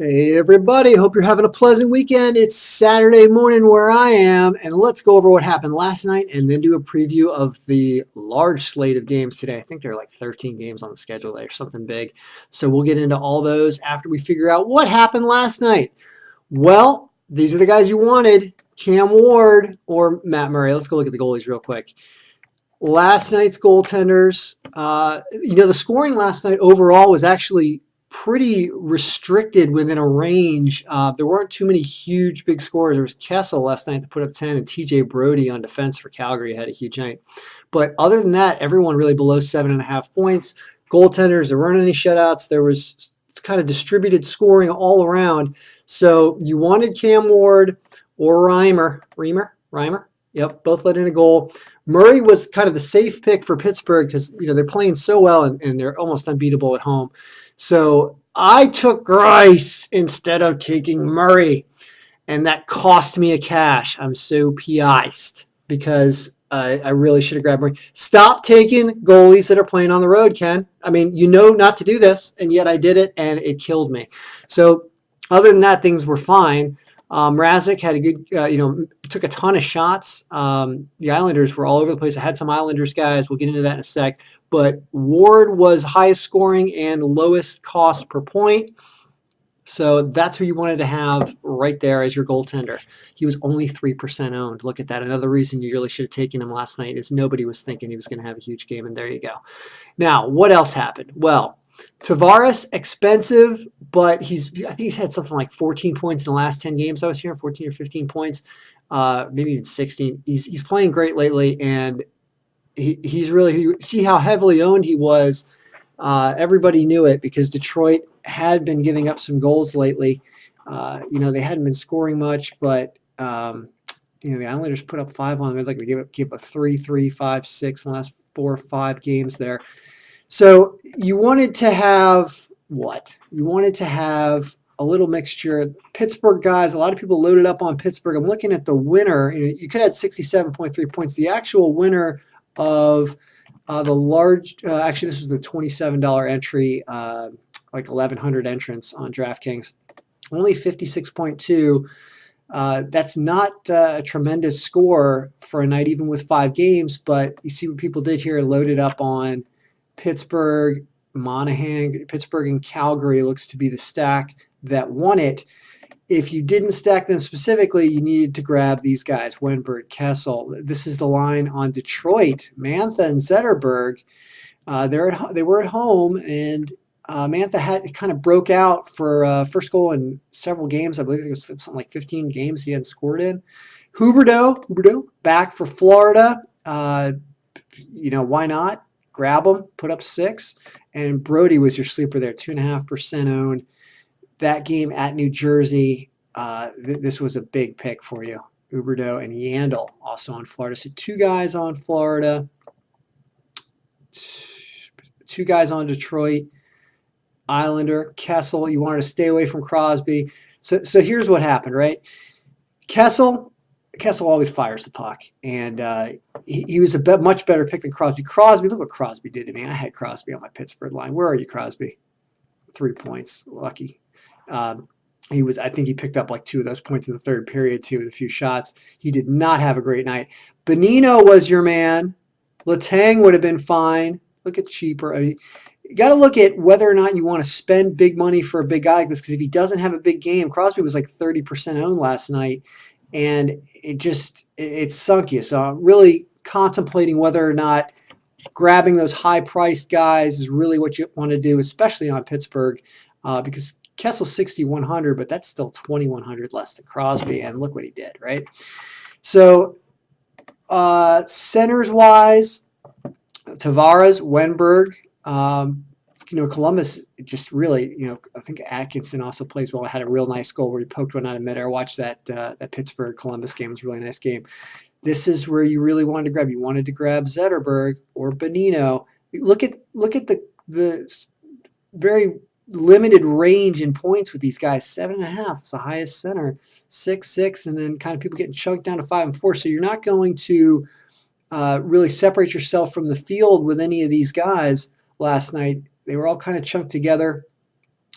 Hey everybody, hope you're having a pleasant weekend. It's Saturday morning where I am, and let's go over what happened last night and then do a preview of the large slate of games today. I think there are like 13 games on the schedule there, something big. So we'll get into all those after we figure out what happened last night. Well, these are the guys you wanted, Cam Ward or Matt Murray. Let's go look at the goalies real quick. Last night's goaltenders, the scoring last night overall was actually pretty restricted within a range. There weren't too many huge big scores. There was Kessel last night that put up 10, and TJ Brody on defense for Calgary had a huge night. But other than that, everyone really below 7.5 points. Goaltenders, there weren't any shutouts. There was kind of distributed scoring all around. So you wanted Cam Ward or Reimer. Yep, both let in a goal. Murray was kind of the safe pick for Pittsburgh because they're playing so well and they're almost unbeatable at home. So I took Grice instead of taking Murray, and that cost me a cash. I'm so pissed because I really should have grabbed Murray. Stop taking goalies that are playing on the road, Ken. I mean, you know not to do this, and yet I did it, and it killed me. So other than that, things were fine. Mrazek had a good, took a ton of shots. The Islanders were all over the place. I had some Islanders guys. We'll get into that in a sec. But Ward was highest scoring and lowest cost per point. So that's who you wanted to have right there as your goaltender. He was only 3% owned. Look at that. Another reason you really should have taken him last night is nobody was thinking he was going to have a huge game, and there you go. Now, what else happened? Well, Tavares, expensive, but I think he's had something like 14 points in the last 10 games I was here, 14 or 15 points, maybe even 16. He's playing great lately, and he's really, see how heavily owned he was. Everybody knew it because Detroit had been giving up some goals lately. They hadn't been scoring much, but the Islanders put up 5 on them. Like they gave up 3, 3, 5, 6 in the last 4 or 5 games there. So you wanted to have what? You wanted to have a little mixture. Pittsburgh guys, a lot of people loaded up on Pittsburgh. I'm looking at the winner. You could have 67.3 points. The actual winner of the large, actually this was the $27 entry, like 1,100 entrants on DraftKings. Only 56.2. That's not a tremendous score for a night, even with 5 games. But you see what people did here, loaded up on Pittsburgh, Monahan. Pittsburgh and Calgary looks to be the stack that won it. If you didn't stack them specifically, you needed to grab these guys, Wenberg, Kessel. This is the line on Detroit. Mantha and Zetterberg, they were at home, and Mantha kind of broke out for first goal in several games. I believe it was something like 15 games he hadn't scored in. Huberdeau, back for Florida. Why not? Grab him, put up 6. And Brody was your sleeper there, 2.5% owned. That game at New Jersey, this was a big pick for you. Huberdeau and Yandel also on Florida. So 2 guys on Florida, 2 guys on Detroit. Islander, Kessel, you wanted to stay away from Crosby. So here's what happened, right? Kessel always fires the puck, and he was a much better pick than Crosby. Look what Crosby did to me. I had Crosby on my Pittsburgh line. Where are you, Crosby? 3 points. Lucky. I think he picked up like 2 of those points in the third period, too, with a few shots. He did not have a great night. Bonino was your man. Letang would have been fine. Look at cheaper. I mean, you got to look at whether or not you want to spend big money for a big guy like this, because if he doesn't have a big game, Crosby was like 30% owned last night, and it sunk you. So I'm really contemplating whether or not grabbing those high-priced guys is really what you want to do, especially on Pittsburgh, because Kessel's 6,100, but that's still 2,100 less than Crosby, and look what he did, right? So centers-wise, Tavares, Wenberg, Columbus just really, I think Atkinson also plays well. Had a real nice goal where he poked one out of midair. Watch that Pittsburgh-Columbus game. It was a really nice game. This is where you really wanted to grab. You wanted to grab Zetterberg or Bonino. Look at the very limited range in points with these guys. 7.5 is the highest center. 6, and then kind of people getting chunked down to 5 and 4. So you're not going to really separate yourself from the field with any of these guys last night. They were all kind of chunked together.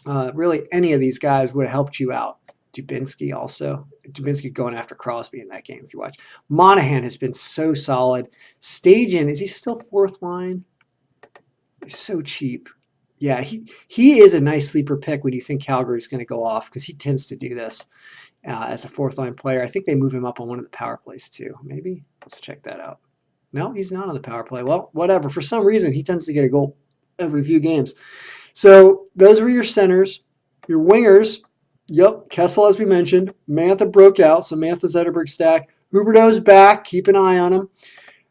Really, any of these guys would have helped you out. Dubinsky also. Dubinsky going after Crosby in that game if you watch. Monahan has been so solid. Stajan, is he still fourth line? He's so cheap. Yeah, he is a nice sleeper pick when you think Calgary's going to go off because he tends to do this as a fourth line player. I think they move him up on one of the power plays too. Maybe? Let's check that out. No, he's not on the power play. Well, whatever. For some reason, he tends to get a goal every few games. So those were your centers. Your wingers, yep, Kessel, as we mentioned. Mantha broke out, so Mantha Zetterberg stack. Huberdeau's back. Keep an eye on him.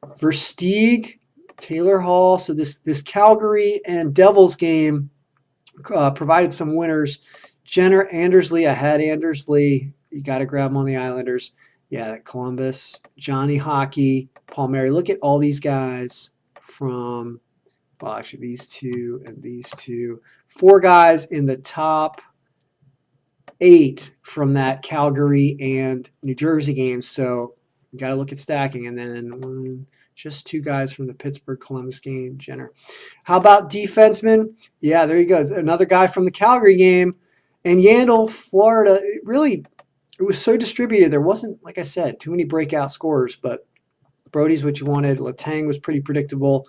Versteeg, Taylor Hall. So this Calgary and Devils game provided some winners. Jenner, Andersley. I had Andersley. You got to grab him on the Islanders. Yeah, Columbus, Johnny Hockey, Palmieri. Look at all these guys from, well, actually these two and these two. 4 guys in the top 8 from that Calgary and New Jersey game. So you got to look at stacking. And then just 2 guys from the Pittsburgh-Columbus game, Jenner. How about defensemen? Yeah, there you go. Another guy from the Calgary game. And Yandel, Florida, it was so distributed. There wasn't, like I said, too many breakout scorers, but Brody's what you wanted. Letang was pretty predictable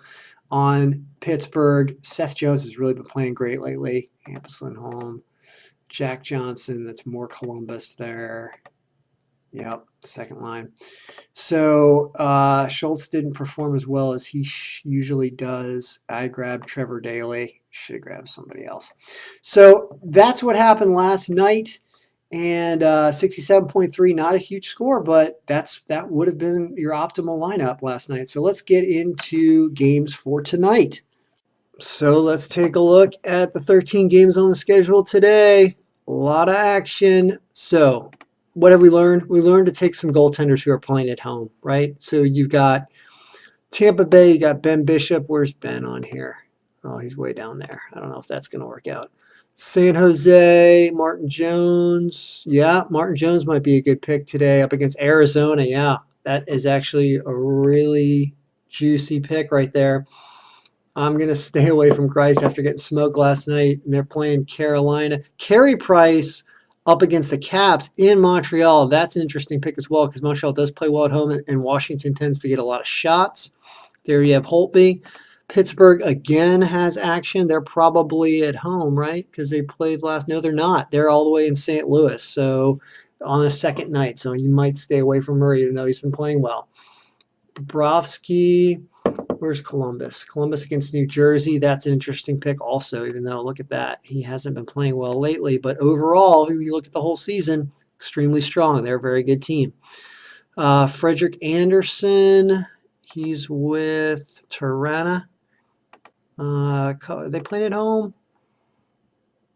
on Pittsburgh. Seth Jones has really been playing great lately. Hampus Lindholm, Jack Johnson, that's more Columbus there. Yep, second line. So Schultz didn't perform as well as he usually does. I grabbed Trevor Daley. Should have grabbed somebody else. So that's what happened last night. And 67.3, not a huge score, but that would have been your optimal lineup last night. So let's get into games for tonight. So let's take a look at the 13 games on the schedule today. A lot of action. So what have we learned? We learned to take some goaltenders who are playing at home, right? So you've got Tampa Bay, you got Ben Bishop. Where's Ben on here? Oh, he's way down there. I don't know if that's going to work out. San Jose, Martin Jones. Yeah, Martin Jones might be a good pick today up against Arizona. Yeah, that is actually a really juicy pick right there. I'm going to stay away from Grice after getting smoked last night, and they're playing Carolina. Carey Price up against the Caps in Montreal. That's an interesting pick as well because Montreal does play well at home, and Washington tends to get a lot of shots. There you have Holtby. Pittsburgh again has action. They're probably at home, right? Because they played last. No, they're not. They're all the way in St. Louis. So on a second night. So you might stay away from Murray, even though he's been playing well. Bobrovsky. Where's Columbus? Columbus against New Jersey. That's an interesting pick also, even though, look at that. He hasn't been playing well lately. But overall, when you look at the whole season, extremely strong. They're a very good team. Frederick Anderson. He's with Tirana. They playing at home?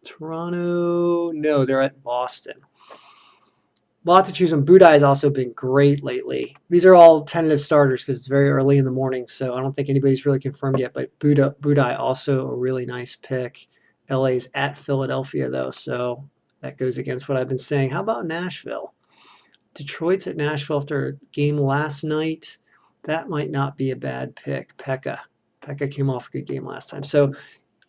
Toronto? No, they're at Boston. Lot to choose from. Budai has also been great lately. These are all tentative starters because it's very early in the morning, so I don't think anybody's really confirmed yet. But Budai also a really nice pick. LA's at Philadelphia, though, so that goes against what I've been saying. How about Nashville? Detroit's at Nashville after a game last night. That might not be a bad pick. Pekka came off a good game last time. So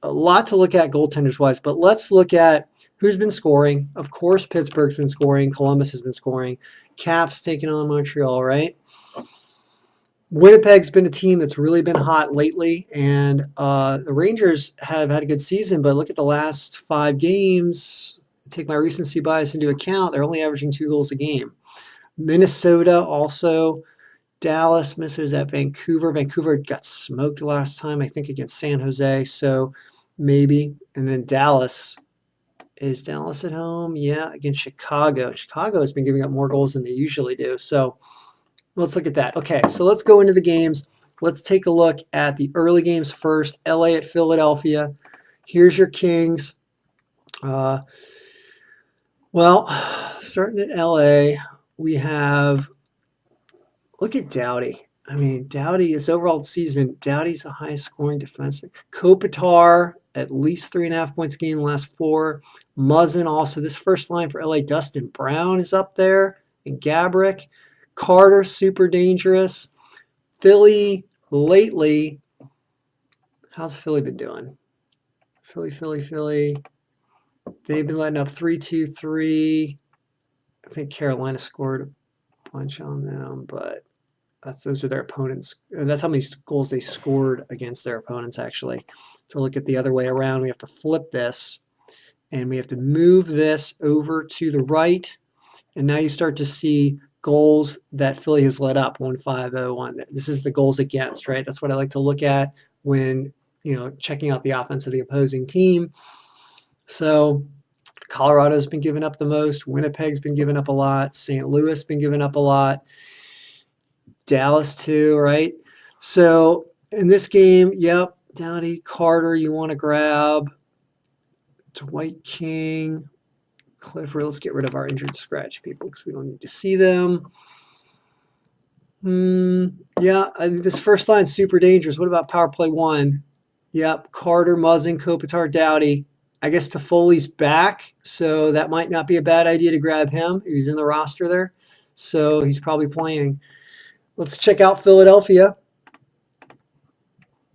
a lot to look at goaltenders-wise, but let's look at who's been scoring. Of course, Pittsburgh's been scoring. Columbus has been scoring. Caps taking on Montreal, right? Winnipeg's been a team that's really been hot lately, and the Rangers have had a good season, but look at the last 5 games. Take my recency bias into account. They're only averaging 2 goals a game. Minnesota also. Dallas misses at Vancouver. Vancouver got smoked last time, I think, against San Jose, so maybe. And then Dallas. Is Dallas at home? Yeah, against Chicago. Chicago has been giving up more goals than they usually do, so let's look at that. Okay, so let's go into the games. Let's take a look at the early games first. LA at Philadelphia. Here's your Kings. Well, starting at LA, we have, look at Doughty. I mean, Doughty, his overall season, Doughty's the highest scoring defenseman. Kopitar, at least 3.5 points a game in the last 4. Muzzin also. This first line for LA, Dustin Brown is up there. And Gabrick. Carter, super dangerous. Philly, lately. How's Philly been doing? Philly. They've been letting up 3-2-3. I think Carolina scored a bunch on them, but those are their opponents. That's how many goals they scored against their opponents, actually. So look at the other way around. We have to flip this, and we have to move this over to the right. And now you start to see goals that Philly has let up, 1-5-0-1. This is the goals against, right? That's what I like to look at when, checking out the offense of the opposing team. So Colorado's been giving up the most. Winnipeg's been giving up a lot. St. Louis been giving up a lot. Dallas too, right? So in this game, yep, Downey, Carter, you want to grab. Dwight King, Clifford. Let's get rid of our injured scratch people because we don't need to see them. Yeah, I think this first line's super dangerous. What about power play 1? Yep, Carter, Muzzin, Kopitar, Doughty. I guess Toffoli's back, so that might not be a bad idea to grab him. He's in the roster there, so he's probably playing. Let's check out Philadelphia.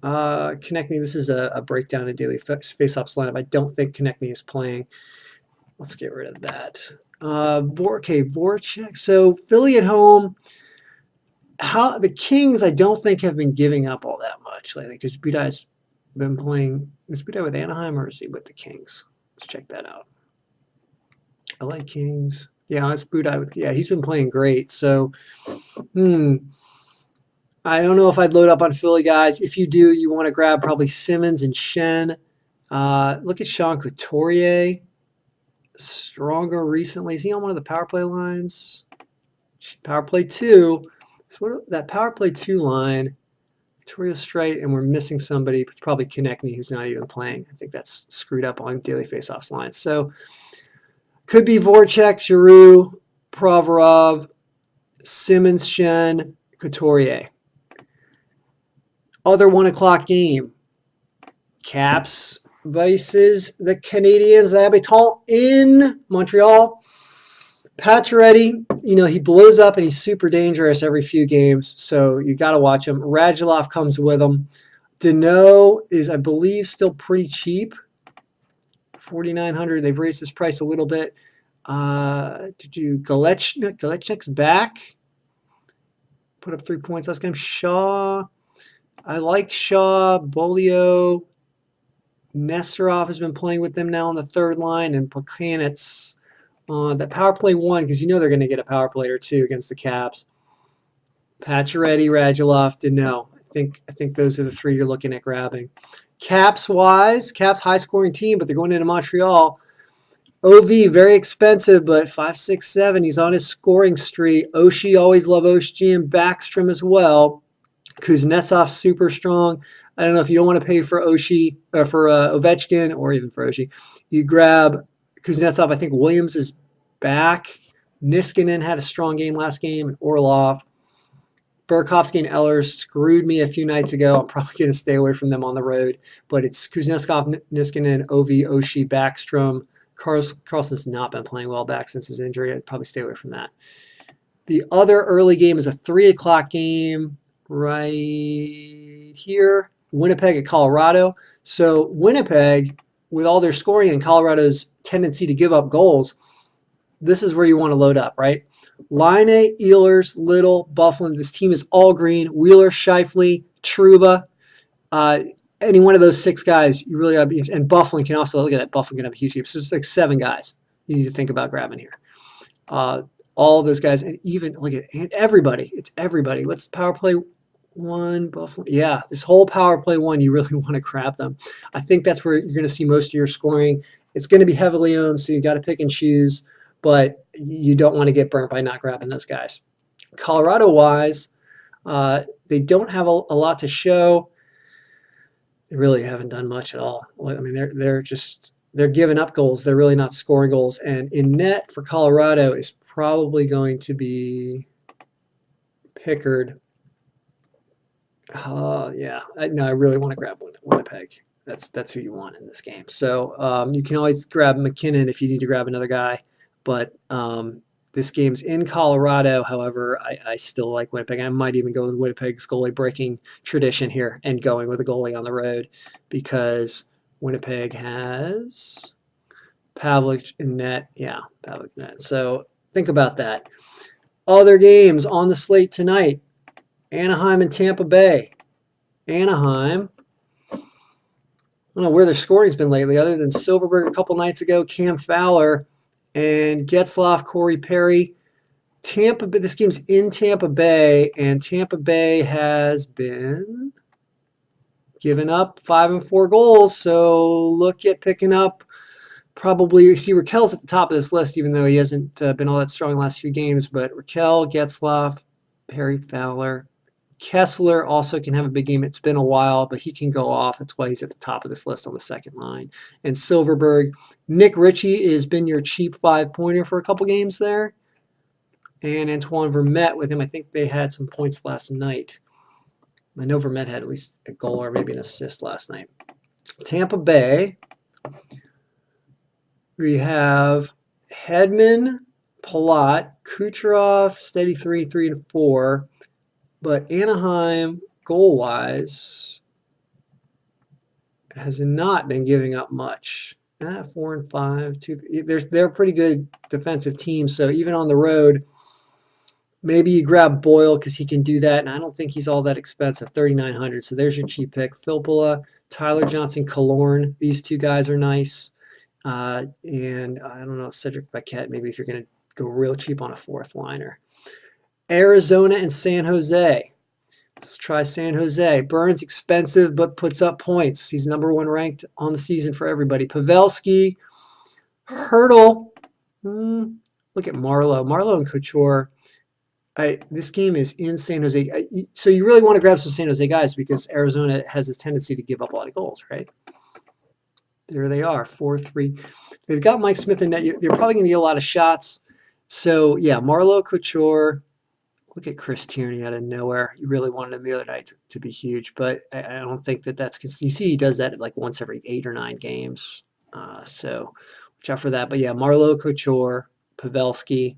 Konechny, this is a breakdown of daily faceoffs lineup. I don't think Konechny is playing. Let's get rid of that. Okay, Voracek. So Philly at home. The Kings, I don't think, have been giving up all that much lately because Budai's been playing. Is Budai with Anaheim or is he with the Kings? Let's check that out. LA Kings. Yeah, it's Budai. Yeah, he's been playing great. So, I don't know if I'd load up on Philly guys. If you do, you want to grab probably Simmons and Shen. Look at Sean Couturier. Stronger recently. Is he on one of the power play lines? Power play 2. So that power play 2 line, Couturier straight, and we're missing somebody, probably Konechny, who's not even playing. I think that's screwed up on daily faceoffs lines. So could be Voracek, Giroux, Provorov, Simmons, Shen, Couturier. Other 1 o'clock game. Caps versus the Canadiens, L'Habitant in Montreal. Pacioretty, he blows up and he's super dangerous every few games, so you got to watch him. Radulov comes with him. Deneau is, I believe, still pretty cheap. $4,900. They've raised his price a little bit. Galechnik's back. Put up 3 points last game. Shaw. I like Shaw. Bolio. Nesterov has been playing with them now on the third line, and Plakanets on the power play 1 because they're going to get a power play or 2 against the Caps. Pacioretty, Radulov, Deneau. I think those are the 3 you're looking at grabbing. Caps wise, Caps high scoring team, but they're going into Montreal. OV very expensive, but 5.67. He's on his scoring streak. Oshie, always love Oshie, and Backstrom as well. Kuznetsov super strong. I don't know if you don't want to pay for Oshie or for Ovechkin or even for Oshie. You grab Kuznetsov. I think Williams is back. Niskanen had a strong game last game, and Orlov. Burakovsky and Ehlers screwed me a few nights ago. I'm probably going to stay away from them on the road. But it's Kuznetsov, Niskanen, Ov, Oshie, Backstrom. Carlson's not been playing well back since his injury. I'd probably stay away from that. The other early game is a 3 o'clock game right here. Winnipeg at Colorado. So Winnipeg, with all their scoring and Colorado's tendency to give up goals, this is where you want to load up, right? Line 8, Ehlers, Little, Bufflin. This team is all green. Wheeler, Scheifele, Trouba. Any one of those 6 guys, you really got to be. And Bufflin can also, look at that, Bufflin can have a huge game. So it's like 7 guys you need to think about grabbing here. All of those guys, and even look at everybody. It's everybody. What's power play 1? Buffalo. Yeah, this whole power play 1, you really want to grab them. I think that's where you're going to see most of your scoring. It's going to be heavily owned, so you got to pick and choose, but you don't want to get burnt by not grabbing those guys. Colorado-wise, they don't have a lot to show. They really haven't done much at all. I mean, they're giving up goals. They're really not scoring goals. And in net for Colorado is probably going to be Pickard. Yeah. I really want to grab Winnipeg. That's who you want in this game. So you can always grab McKinnon if you need to grab another guy. But this game's in Colorado. However, I still like Winnipeg. I might even go with Winnipeg's goalie breaking tradition here and going with a goalie on the road because Winnipeg has Pavlik in net. Yeah, Pavlik net. So think about that. Other games on the slate tonight. Anaheim and Tampa Bay. Anaheim. I don't know where their scoring's been lately, other than Silverberg a couple nights ago, Cam Fowler, and Getzlaf, Corey Perry. Tampa Bay. This game's in Tampa Bay, and Tampa Bay has been giving up 5 and 4 goals. So look at picking up. Probably you see Raquel's at the top of this list, even though he hasn't been all that strong in the last few games. But Raquel, Getzlaf, Perry, Fowler, Kessler also can have a big game. It's been a while, but he can go off. That's why he's at the top of this list on the second line. And Silverberg. Nick Ritchie has been your cheap 5-pointer for a couple games there. And Antoine Vermette with him. I think they had some points last night. I know Vermette had at least a goal or maybe an assist last night. Tampa Bay. We have Hedman, Palat, Kucherov, steady 3, 3, and 4. But Anaheim, goal-wise, has not been giving up much. 4 and 5. They're a pretty good defensive team. So even on the road, maybe you grab Boyle because he can do that. And I don't think he's all that expensive, $3,900. So there's your cheap pick. Filppula, Tyler Johnson, Killorn. These two guys are nice. And I don't know, Cedric Paquette, maybe if you're going to go real cheap on a fourth liner. Arizona and San Jose. Let's try San Jose. Burns expensive, but puts up points. He's #1 ranked on the season for everybody. Pavelski, Hurdle. Look at Marlowe. Marlowe and Couture. This game is in San Jose. So you really want to grab some San Jose guys because Arizona has this tendency to give up a lot of goals, right? There they are, 4-3. They've got Mike Smith in net. You're probably going to get a lot of shots. So, yeah, Marlowe, Couture. Look at Chris Tierney out of nowhere. You really wanted him the other night to be huge, but I don't think that's – you see he does that like once every 8 or 9 games. So watch out for that. But, yeah, Marlowe, Couture, Pavelski.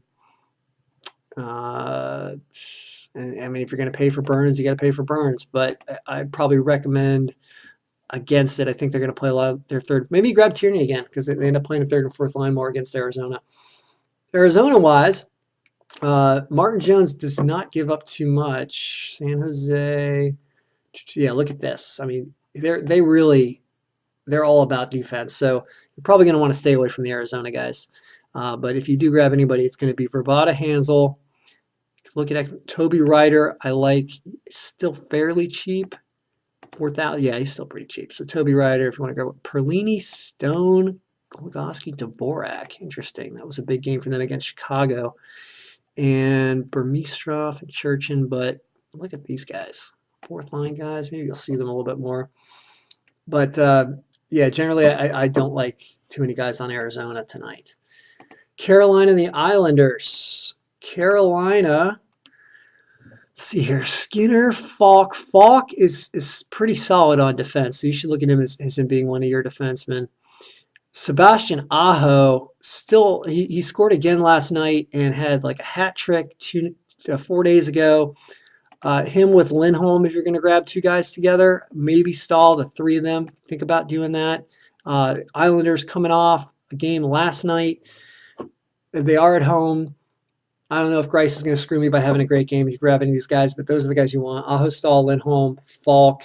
And I mean, if you're going to pay for Burns, you got to pay for Burns. But I'd probably recommend against it. I think they're going to play a lot of their third. Maybe grab Tierney again because they end up playing a third and fourth line more against Arizona. Arizona-wise, Martin Jones does not give up too much. San Jose, yeah, look at this. I mean, they're all about defense. So you're probably going to want to stay away from the Arizona guys. But if you do grab anybody, it's going to be Verbata, Hansel. Look at Toby Ryder. I like, still fairly cheap. 4,000. Yeah, he's still pretty cheap. So Toby Ryder, if you want to go Perlini, Stone, Golgoski, Dvorak. Interesting. That was a big game for them against Chicago. And Burmistrov and Churchin. But look at these guys. Fourth line guys. Maybe you'll see them a little bit more. But, yeah, generally I don't like too many guys on Arizona tonight. Carolina and the Islanders. Carolina, let's see here. Skinner, Falk. Falk is pretty solid on defense, so you should look at him as him being one of your defensemen. Sebastian Aho, still, he scored again last night and had like a hat trick 4 days ago. Him with Lindholm, if you're going to grab two guys together, maybe Stahl, the three of them. Think about doing that. Islanders coming off a game last night. They are at home. I don't know if Grice is going to screw me by having a great game if you grab any of these guys, but those are the guys you want. Aho, Stahl, Lindholm, Falk,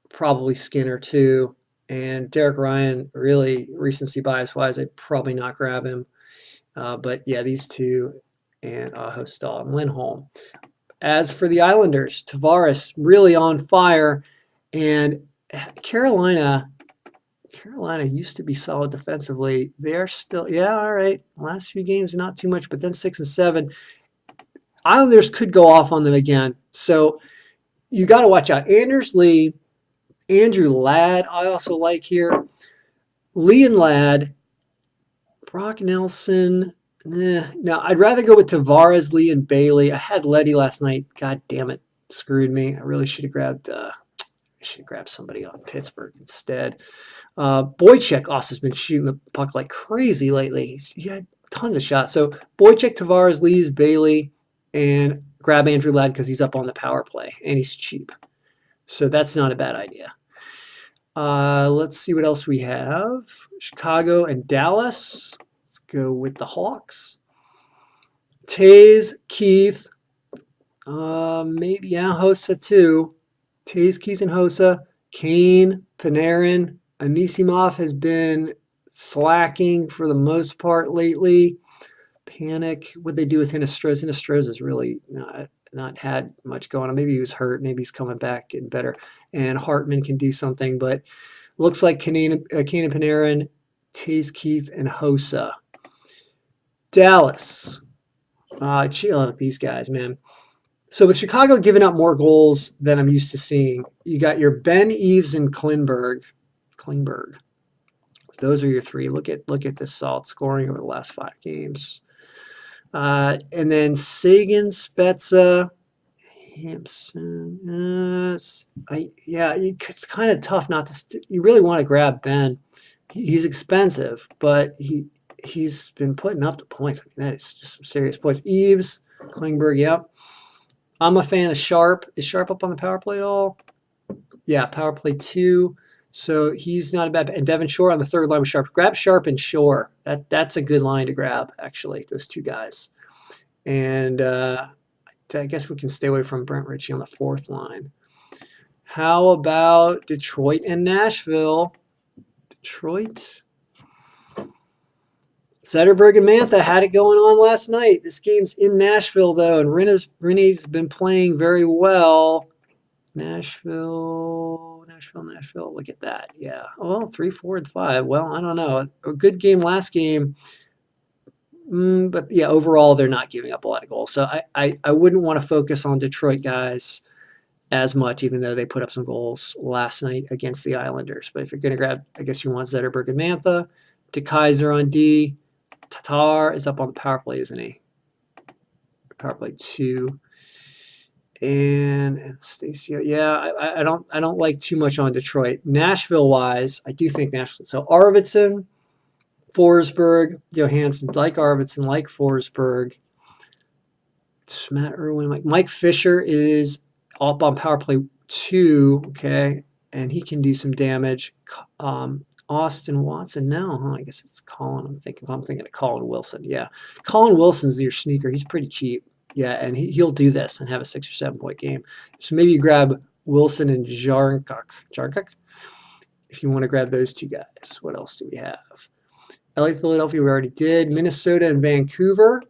probably Skinner too. And Derek Ryan, really recency bias-wise, I'd probably not grab him. But, yeah, these two and Aho, Stahl, and Lindholm. As for the Islanders, Tavares really on fire. And Carolina used to be solid defensively. They're still, yeah, all right. Last few games, not too much, but then 6 and 7. Islanders could go off on them again. So you got to watch out. Anders Lee, Andrew Ladd, I also like here. Lee and Ladd, Brock Nelson. No, I'd rather go with Tavares, Lee, and Bailey. I had Letty last night. God damn it, screwed me. I really should have grabbed. Somebody on Pittsburgh instead. Boychuk also has been shooting the puck like crazy lately. He had tons of shots. So Boychuk, Tavares, Lees, Bailey, and grab Andrew Ladd because he's up on the power play and he's cheap. So that's not a bad idea. Let's see what else we have. Chicago and Dallas. Let's go with the Hawks. Tays, Keith. Maybe, yeah, Hossa too. Tays, Keith, and Hossa. Kane, Panarin. Anisimov has been slacking for the most part lately. Panic. What they do with Hinostroza? Hinostroza's really not had much going on. Maybe he was hurt. Maybe he's coming back getting better. And Hartman can do something, but looks like Kane and Panarin, Tays, Keith, and Hossa. Dallas. Chill out these guys, man. So with Chicago giving up more goals than I'm used to seeing, you got your Ben, Eves, and Klingberg. Those are your three. Look at this solid scoring over the last 5 games. And then Sagan, Spezza, Hampson. It's kind of tough not to. You really want to grab Ben. He's expensive, but he's been putting up the points. I mean, that is just some serious points. Eves, Klingberg, yep. I'm a fan of Sharp. Is Sharp up on the power play at all? Yeah, power play 2. So he's not a bad. And Devin Shore on the third line with Sharp. Grab Sharp and Shore. That's a good line to grab, actually, those 2 guys. And I guess we can stay away from Brent Ritchie on the 4th line. How about Detroit and Nashville? Detroit. Zetterberg and Mantha had it going on last night. This game's in Nashville, though, and Rinne's been playing very well. Nashville. Look at that. Yeah. Well, 3, 4, and 5. Well, I don't know. A good game last game. But, yeah, overall, they're not giving up a lot of goals. So I wouldn't want to focus on Detroit guys as much, even though they put up some goals last night against the Islanders. But if you're going to grab, I guess you want Zetterberg and Mantha. DeKaiser on D. Tatar is up on the power play, isn't he? Power play 2. And Stacy, yeah, I don't like too much on Detroit. Nashville wise, I do think Nashville. So Arvidsson, Forsberg, Johansson, like Arvidsson, like Forsberg. Matt Irwin, Mike Fisher is up on power play 2, okay, and he can do some damage. Austin Watson, no, huh? I guess it's Colin. I'm thinking of Colin Wilson. Yeah, Colin Wilson's your sneaker. He's pretty cheap. Yeah, and he'll do this and have a 6 or 7 point game. So maybe you grab Wilson and Jarkuk, if you want to grab those 2 guys. What else do we have? LA, Philadelphia, we already did. Minnesota and Vancouver.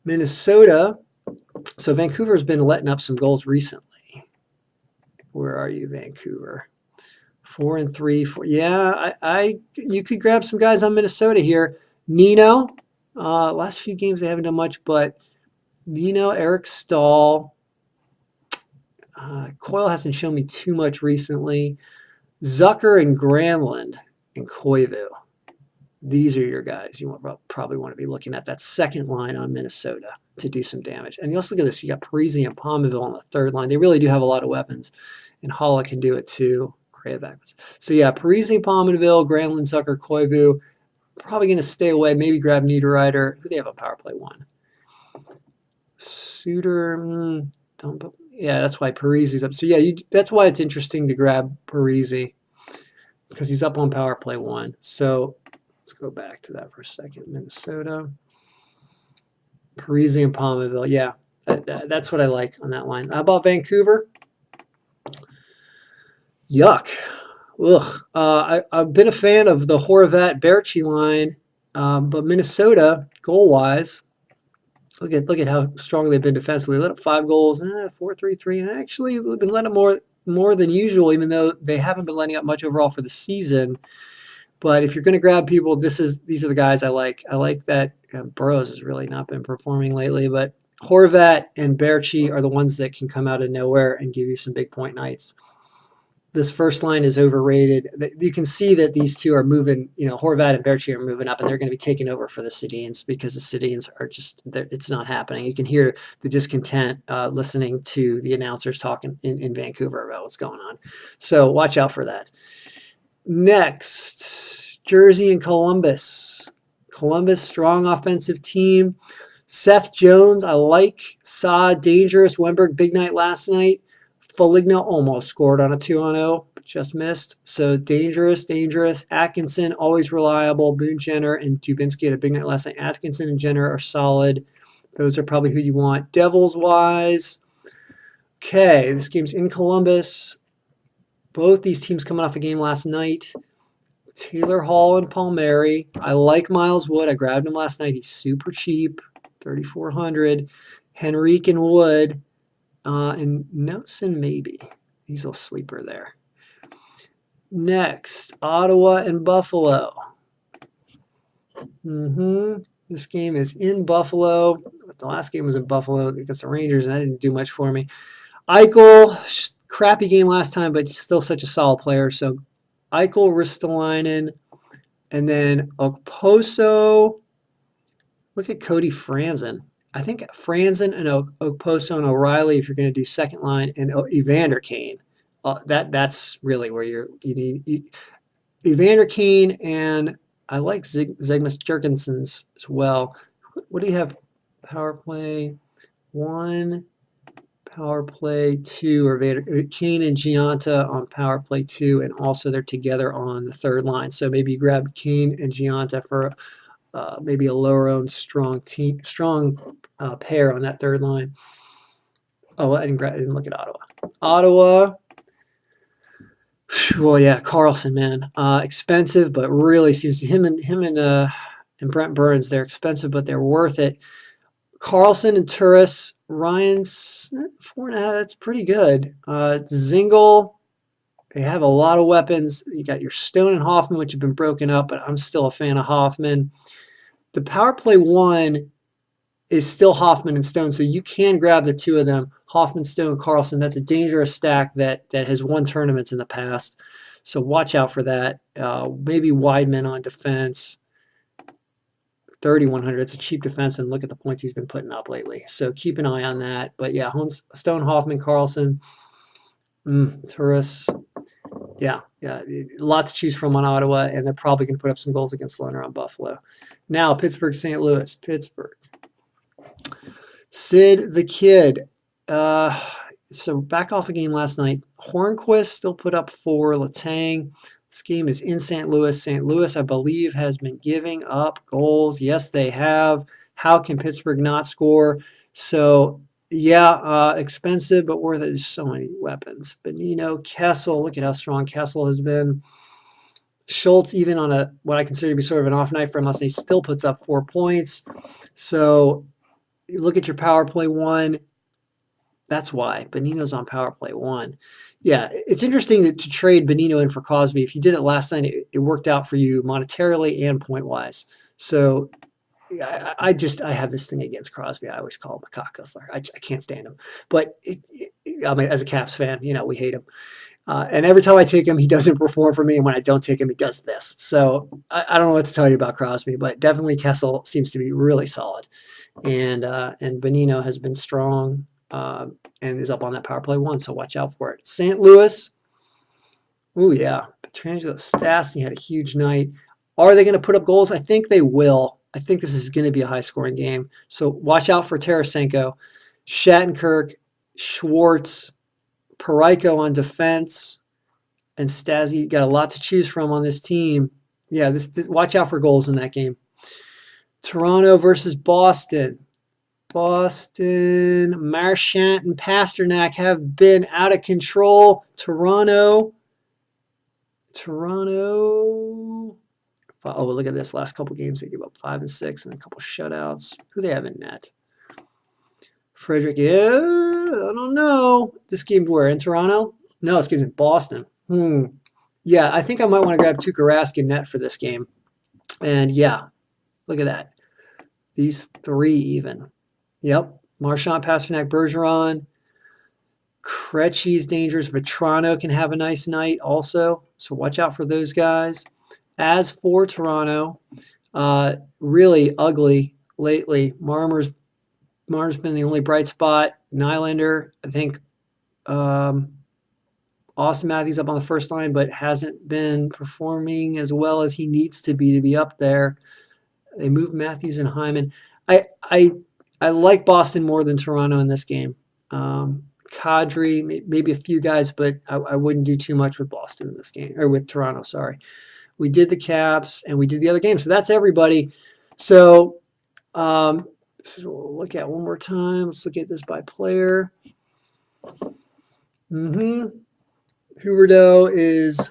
Minnesota. So Vancouver has been letting up some goals recently. Where are you, Vancouver? 4 and 3. 4. Yeah, you could grab some guys on Minnesota here. Nino. Last few games they haven't done much, but Nino, Eric Stahl. Coyle hasn't shown me too much recently. Zucker and Granlund and Koivu. These are your guys you probably want to be looking at. That second line on Minnesota to do some damage. And you also look at this. You got Parise and Palmerville on the third line. They really do have a lot of weapons. And Holla can do it too. So yeah, Parise, Palmerville, Granlund, Zucker, Koivu. Probably going to stay away. Maybe grab Niederreiter. Who they have on power play 1? Suter. Yeah, that's why Parise's up. So yeah, that's why it's interesting to grab Parise, because he's up on power play 1. So let's go back to that for a second. Minnesota. Parise and Palmerville. Yeah, that's what I like on that line. How about Vancouver? Yuck. Ugh. I've been a fan of the Horvat-Berchi line, but Minnesota, goal-wise, look at how strong they've been defensively. They let up 5 goals, 4-3-3. Actually, they've been letting up more than usual, even though they haven't been letting up much overall for the season. But if you're going to grab people, these are the guys I like. I like that Burrows has really not been performing lately, but Horvat and Berchi are the ones that can come out of nowhere and give you some big point nights. This first line is overrated. You can see that these 2 are moving, Horvat and Berchi are moving up, and they're going to be taking over for the Sedins, because the Sedins are just, it's not happening. You can hear the discontent listening to the announcers talking in Vancouver about what's going on. So watch out for that. Next, Jersey and Columbus. Columbus, strong offensive team. Seth Jones, I like. Saw dangerous. Wemberg, big night last night. Foligno almost scored on a 2-on-0, just missed. So dangerous. Atkinson, always reliable. Boone Jenner and Dubinsky had a big night last night. Atkinson and Jenner are solid. Those are probably who you want. Devils-wise, okay, this game's in Columbus. Both these teams coming off a game last night. Taylor Hall and Palmieri. I like Miles Wood. I grabbed him last night. He's super cheap, 3,400. Henrique and Wood. And Nelson maybe. He's a sleeper there. Next, Ottawa and Buffalo. This game is in Buffalo. The last game was in Buffalo against the Rangers, and that didn't do much for me. Eichel, crappy game last time, but still such a solid player. So Eichel, Ristolainen, and then Okposo. Look at Cody Franzen. I think Franzen and Okposo and O'Reilly, if you're going to do second line, and Evander Kane. That's really where you need Evander Kane, and I like Zygmunt Jurgensen's as well. What do you have? Power play 1, power play 2, or Kane and Giunta on power play 2, and also they're together on the third line. So maybe you grab Kane and Giunta for maybe a lower-owned strong pair on that third line. Oh, I didn't look at Ottawa. Ottawa. Well, yeah, Carlson, man, expensive, but really seems to him and Brent Burns. They're expensive, but they're worth it. Carlson and Turris, Ryan's 4.5. That's pretty good. Zingle, they have a lot of weapons. You got your Stone and Hoffman, which have been broken up, but I'm still a fan of Hoffman. The power play 1 is still Hoffman and Stone, so you can grab the two of them, Hoffman, Stone, Carlson. That's a dangerous stack that has won tournaments in the past, so watch out for that. Maybe Wideman on defense, 3,100. It's a cheap defense, and look at the points he's been putting up lately, so keep an eye on that. But yeah, Stone, Hoffman, Carlson, Turris. Yeah, a lot to choose from on Ottawa, and they're probably going to put up some goals against Loner on Buffalo. Now, Pittsburgh, St. Louis. Pittsburgh. Sid the Kid. So back off a game last night. Hornquist still put up 4. Letang. This game is in St. Louis. St. Louis, I believe, has been giving up goals. Yes, they have. How can Pittsburgh not score? So, yeah, expensive, but worth it. There's so many weapons. Bonino, Kessel. Look at how strong Kessel has been. Schultz, even on what I consider to be sort of an off night for him last night, still puts up 4 points. So, you look at your power play 1. That's why. Bonino's on power play 1. Yeah, it's interesting to trade Bonino in for Crosby. If you did it last night, it worked out for you monetarily and point-wise. So I have this thing against Crosby. I always call him a cock guzzler. I can't stand him. But I mean, as a Caps fan, we hate him. And every time I take him, he doesn't perform for me. And when I don't take him, he does this. So I don't know what to tell you about Crosby, but definitely Kessel seems to be really solid. And Bonino has been strong and is up on that power play 1, so watch out for it. St. Louis, oh yeah, Pietrangelo, Stastny had a huge night. Are they going to put up goals? I think they will. I think this is going to be a high-scoring game. So watch out for Tarasenko, Shattenkirk, Schwartz, Parayko on defense, and Stastny. Got a lot to choose from on this team. Yeah, watch out for goals in that game. Toronto versus Boston. Marchand and Pasternak have been out of control. Toronto. Oh, look at this. Last couple games, they gave up 5 and 6 and a couple shutouts. Who they have in net? Frederick. Yeah, I don't know. This game where? In Toronto? No, this game's in Boston. Yeah, I think I might want to grab Tuukka Rask in net for this game. And yeah, look at that. These 3 even. Yep. Marchand, Pasternak, Bergeron. Krejci's dangerous. Vetrano can have a nice night also. So watch out for those guys. As for Toronto, really ugly lately. Marner's been the only bright spot. Nylander, I think Austin Matthews up on the first line, but hasn't been performing as well as he needs to be up there. They moved Matthews and Hyman. I like Boston more than Toronto in this game. Kadri, maybe a few guys, but I wouldn't do too much with Boston in this game, or with Toronto, sorry. We did the Caps, and we did the other games. So that's everybody. So this is what we'll look at one more time. Let's look at this by player. Huberdeau is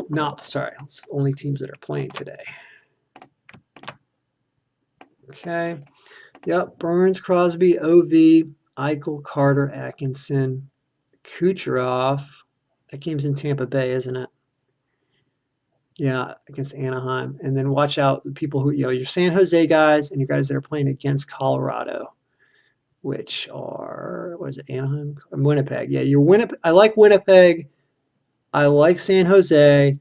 not, sorry, it's the only teams that are playing today. Okay. Yep, Burns, Crosby, OV, Eichel, Carter, Atkinson, Kucherov. That game's in Tampa Bay, isn't it? Yeah, against Anaheim. And then watch out the people who, your San Jose guys and your guys that are playing against Colorado, which are, what is it, Anaheim? Winnipeg. Yeah, your Winnipeg. I like Winnipeg. I like San Jose.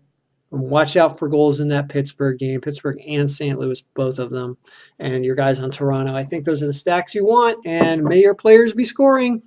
Watch out for goals in that Pittsburgh game. Pittsburgh and St. Louis, both of them. And your guys on Toronto. I think those are the stacks you want. And may your players be scoring.